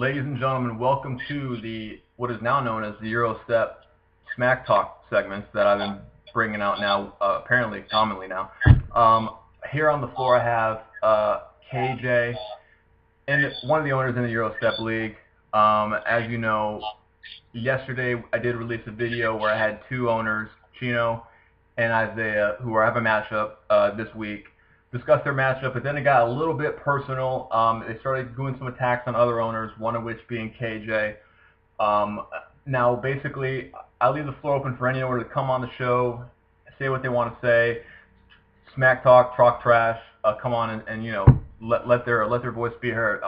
Ladies and gentlemen, welcome to the what is now known as the Eurostep Smack Talk segments that I've been bringing out now, apparently commonly now. Here on the floor I have KJ, and one of the owners in the Eurostep League. As you know, yesterday I did release a video where I had two owners, Chino and Isaiah, who have a matchup this week. Discussed their matchup, but then it got a little bit personal. They started doing some attacks on other owners, one of which being KJ. Now, basically, I leave the floor open for any owner to come on the show, say what they want to say, smack talk, trash, come on and you know let their voice be heard.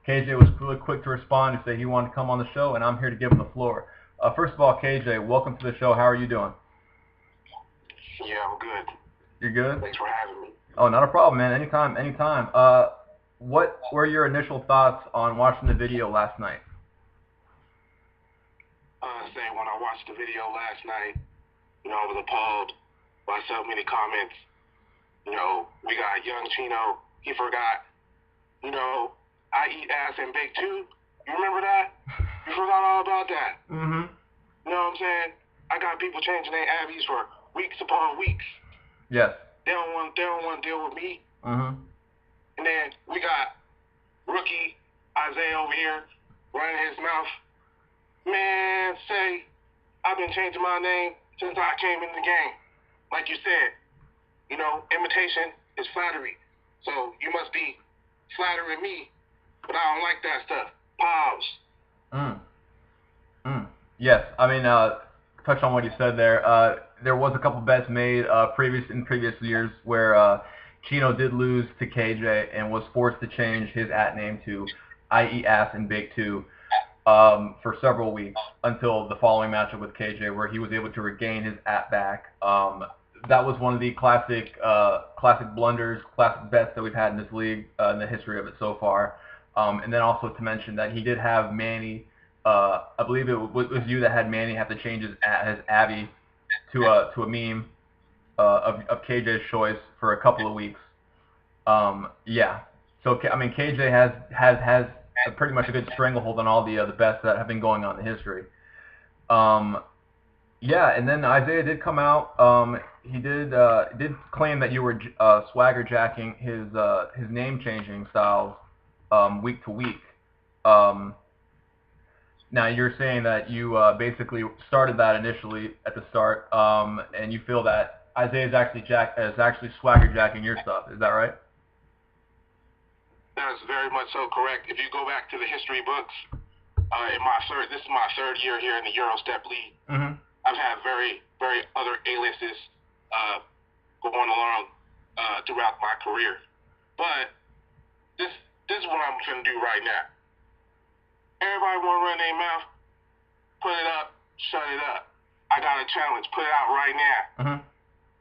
KJ was really quick to respond and say he wanted to come on the show, and I'm here to give him the floor. First of all, KJ, welcome to the show. How are you doing? Yeah, I'm good. You're good? Thanks for having me. Oh, not a problem, man. Anytime. What were your initial thoughts on watching the video last night? When I watched the video last night, I was appalled by so many comments. We got young Chino. He forgot, I eat ass and bake too. You remember that? You forgot all about that. Mm-hmm. You know what I'm saying? I got people changing their Abbeys for weeks upon weeks. Yes. They don't want to deal with me. Mm-hmm. And then we got rookie Isaiah over here running his mouth. Man, I've been changing my name since I came in the game. Like you said, imitation is flattery. So you must be flattering me, but I don't like that stuff. Pause. Yes. I mean, touch on what you said there. There was a couple bets made in previous years where Chino did lose to KJ and was forced to change his @name to I eat ass and bake too for several weeks until the following matchup with KJ, where he was able to regain his @back. That was one of the classic blunders, classic bets that we've had in this league in the history of it so far. And then also to mention that he did have Manny. I believe it was you that had Manny have to change his Abby to a meme of KJ's choice for a couple of weeks. Yeah. So I mean, KJ has pretty much a good stranglehold on all the bets that have been going on in history. Yeah, and then Isaiah did come out. He did claim that you were swagger jacking his name changing styles week to week. Now you're saying that you basically started that initially at the start, and you feel that Isaiah is actually swagger jacking your stuff. Is that right? That is very much so correct. If you go back to the history books, this is my third year here in the Eurostep League. Mm-hmm. I've had very, very other aliases going along throughout my career, but this is what I'm going to do right now. Everybody want to run their mouth, put it up, shut it up. I got a challenge, put it out right now. Mm-hmm.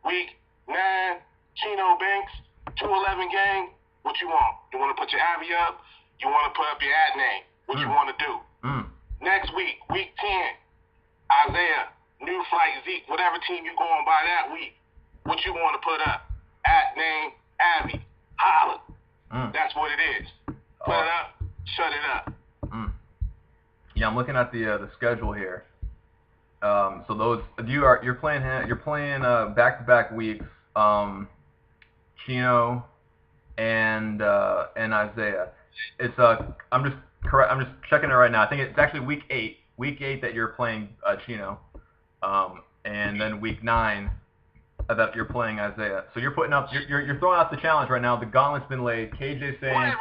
Week 9, Chino Banks, 211 gang, what you want? You want to put your Abby up? You want to put up your @name? What you want to do? Next week, week 10, Isaiah, New Flight Zeke, whatever team you going by that week, what you want to put up? @name, Abby, holla. That's what it is. Put it up, shut it up. Yeah, I'm looking at the schedule here. So you're playing back-to-back weeks. Chino and Isaiah. It's I'm just checking it right now. I think it's actually week 8 that you're playing Chino, and then week 9 that you're playing Isaiah. So you're putting up you're throwing out the challenge right now. The gauntlet's been laid. KJ saying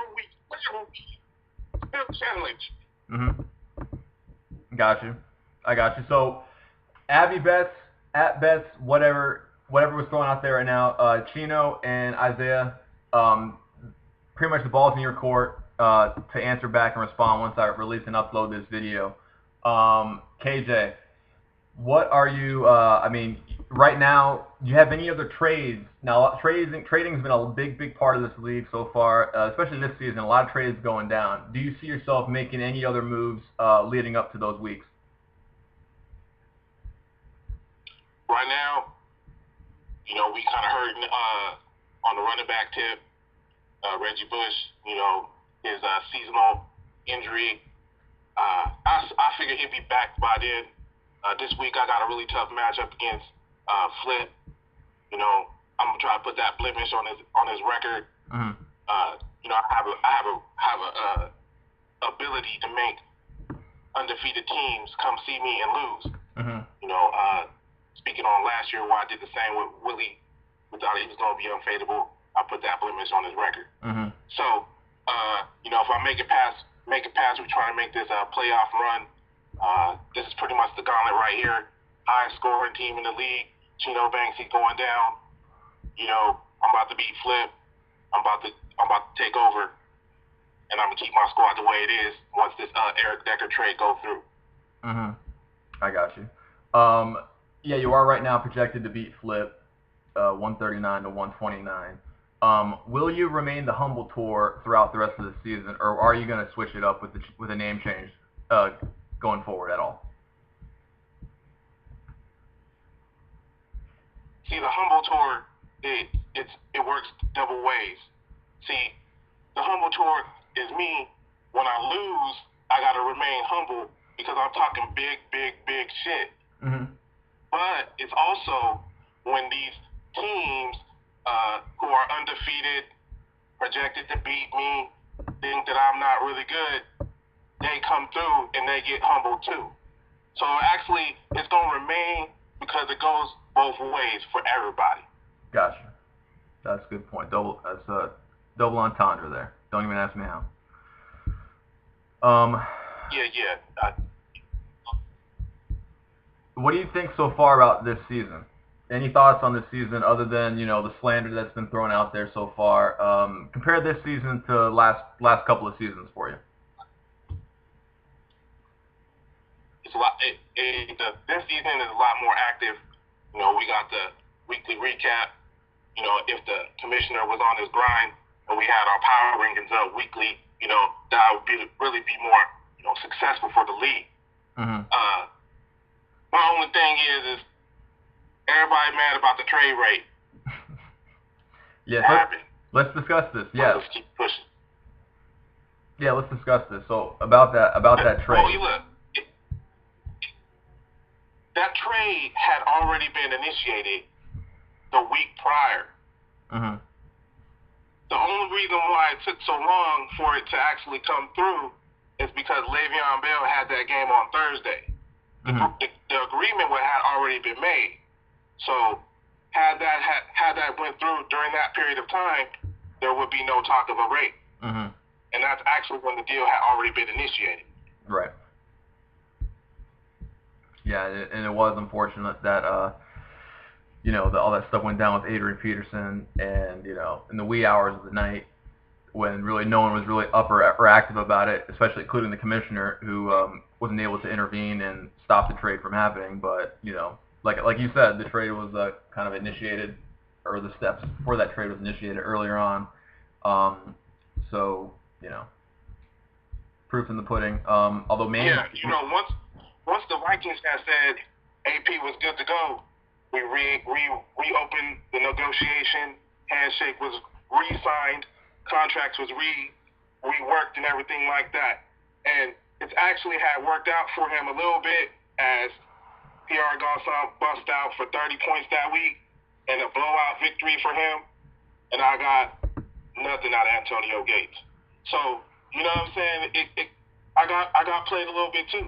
whatever challenge. Mm-hmm. Got you. I got you. So, Abby bets, bets, whatever was thrown out there right now. Chino and Isaiah, pretty much the ball's in your court to answer back and respond once I release and upload this video. KJ, what are you? I mean, right now, do you have any other trades? Now, trading's been a big part of this league so far, especially this season. A lot of trades going down. Do you see yourself making any other moves leading up to those weeks? Right now, we kind of heard on the running back tip, Reggie Bush, his seasonal injury I figured he'd be back by then. This week I got a really tough matchup against Flip. You know, I'm gonna try to put that blemish on his record. Mm-hmm. You know, I have a ability to make undefeated teams come see me and lose. Mm-hmm. You know, speaking on last year where I did the same with Willie, we thought he was gonna be unfadable. I put that blemish on his record. Mm-hmm. So, you know, if I make it past, we're trying to make this playoff run. This is pretty much the gauntlet right here. Highest scoring team in the league. Chino Banks, he's going down. You know, I'm about to beat Flip. I'm about to take over, and I'm gonna keep my squad the way it is once this Eric Decker trade goes through. Mm-hmm. I got you. Yeah, you are right now projected to beat Flip, 139 to 129. Will you remain the Humble Tour throughout the rest of the season, or are you going to switch it up with a name change going forward at all? See, the Humble Tour, it works double ways. See, the Humble Tour is me. When I lose, I got to remain humble because I'm talking big shit. Mm-hmm. But it's also when these teams who are undefeated, projected to beat me, think that I'm not really good, they come through and they get humbled too. So actually, it's going to remain because it goes both ways for everybody. Gotcha. That's a good point. That's a double entendre there. Don't even ask me how. Yeah. What do you think so far about this season? Any thoughts on this season other than, you know, the slander that's been thrown out there so far? Compare this season to last couple of seasons for you. It's a lot. This season is a lot more active. You know, we got the weekly recap. You know, if the commissioner was on his grind and we had our power rankings up weekly, you know, that would really be more, you know, successful for the league. Mm-hmm. My only thing is everybody mad about the trade rate. Yeah, let's discuss this. Yeah. Let's keep pushing. Yeah, let's discuss this. So about that trade. Well, look, that trade had already been initiated the week prior. Mm-hmm. The only reason why it took so long for it to actually come through is because Le'Veon Bell had that game on Thursday. Mm-hmm. The agreement had already been made. So had that went through during that period of time, there would be no talk of a rate. Mm-hmm. And that's actually when the deal had already been initiated. Right. Yeah, and it was unfortunate that you know, all that stuff went down with Adrian Peterson, and you know, in the wee hours of the night when really no one was really up or active about it, especially including the commissioner, who wasn't able to intervene and stop the trade from happening. But you know, like you said, the trade was kind of initiated, or the steps for that trade was initiated earlier on. So you know, proof in the pudding. Although you know, once the Vikings had said AP was good to go, we reopened the negotiation. Handshake was re-signed. Contracts was reworked and everything like that. And it's actually had worked out for him a little bit, as Pierre Garçon bust out for 30 points that week and a blowout victory for him. And I got nothing out of Antonio Gates. So, you know what I'm saying? I got played a little bit too.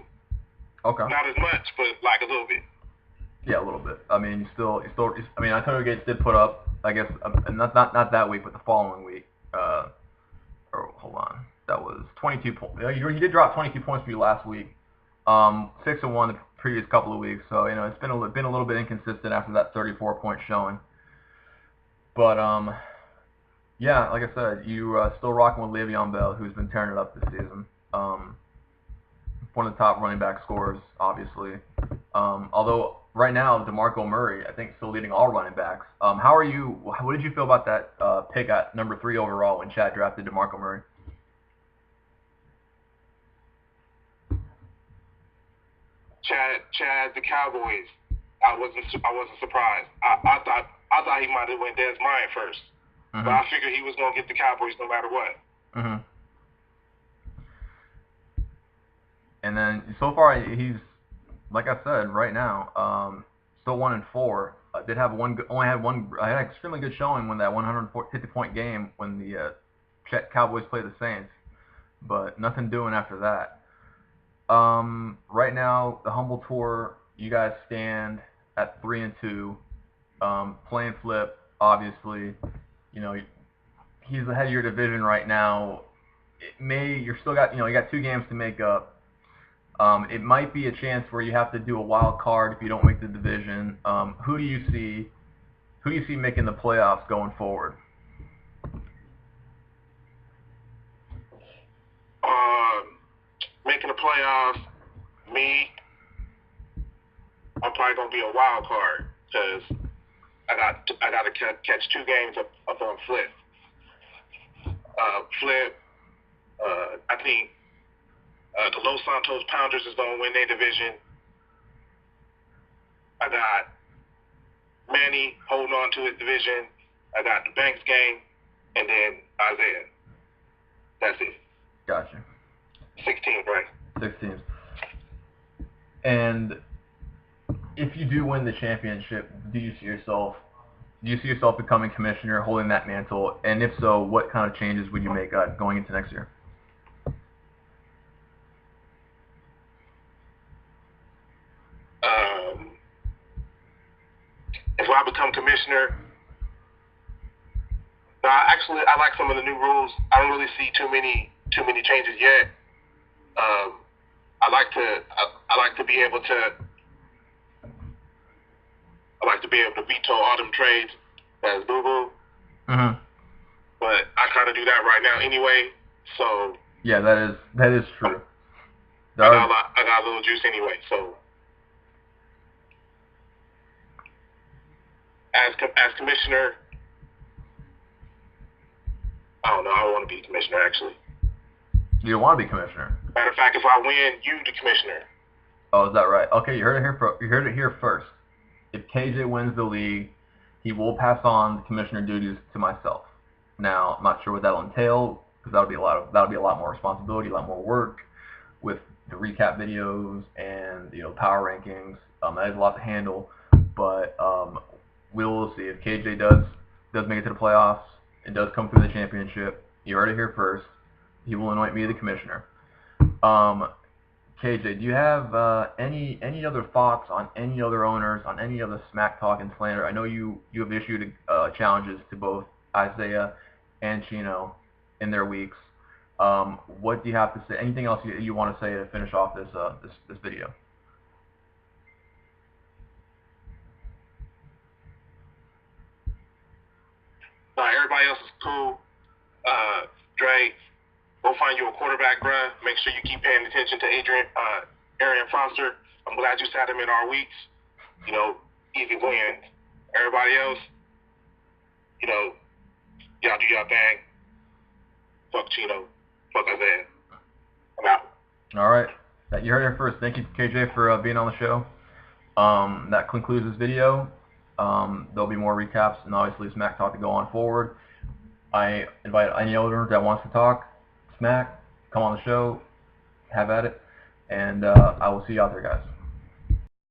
Okay. Not as much, but like a little bit. Yeah, a little bit. I mean, I mean, Antonio Gates did put up, I guess, not that week, but the following week. Hold on, that was 22 points. He did drop 22 points for you last week. 6-1 the previous couple of weeks. So you know, it's been a little bit inconsistent after that 34-point showing. But yeah, like I said, you still rocking with Le'Veon Bell, who's been tearing it up this season. One of the top running back scorers, obviously. Although right now, DeMarco Murray, I think, still leading all running backs. What did you feel about that pick at number 3 overall when Chad drafted DeMarco Murray? Chad, the Cowboys. I wasn't surprised. I thought he might have went Dez Bryant first, mm-hmm. but I figured he was gonna get the Cowboys no matter what. Mm-hmm. And then so far he's, like I said, right now, still 1-4. Did have only had one. I had an extremely good showing when that 150-point game when the Cowboys played the Saints, but nothing doing after that. Right now, the Humble Tour, you guys stand at 3-2. Playing Flip, obviously, you know, he's the head of your division right now. You're still got, you got 2 games to make up. It might be a chance where you have to do a wild card if you don't make the division. Who do you see making the playoffs going forward? Making the playoffs, me. I'm probably gonna be a wild card because I got to catch 2 games up on Flip. Flip. I think the Los Santos Pounders is gonna win their division. I got Manny holding on to his division. I got the Banks gang, and then Isaiah. That's it. Gotcha. 16, right? 16. And if you do win the championship, do you see yourself becoming commissioner, holding that mantle? And if so, what kind of changes would you make going into next year? If I become commissioner, actually, I like some of the new rules. I don't really see too many changes yet. I like to be able to veto all them trades. That's boo-boo. Mm-hmm. But I kind of do that right now anyway. So yeah, that is true. I got a little juice anyway. So as commissioner, I don't know. I don't want to be commissioner actually. You don't want to be commissioner. Matter of fact, if I win, you the commissioner. Oh, is that right? Okay, you heard it here first. If KJ wins the league, he will pass on the commissioner duties to myself. Now, I'm not sure what that'll entail because that'll be a lot more responsibility, a lot more work with the recap videos and power rankings. That is a lot to handle, but we'll see if KJ does make it to the playoffs. It does come through the championship. You heard it here first. He will anoint me the commissioner. KJ, do you have any other thoughts on any other owners, on any other smack talk and slander? I know you have issued challenges to both Isaiah and Chino in their weeks. What do you have to say? Anything else you want to say to finish off this video? Everybody else is cool. Dre, go find you a quarterback, bruh. Make sure you keep paying attention to Arian Foster. I'm glad you sat him in our weeks. Easy wins. Everybody else, y'all do your thing. Fuck Chino. Fuck Isaiah. I'm out. All right. You heard it first. Thank you, KJ, for being on the show. That concludes this video. There'll be more recaps and obviously Smack Talk to go on forward. I invite any owner that wants to talk Smack, come on the show, have at it, and I will see you out there, guys.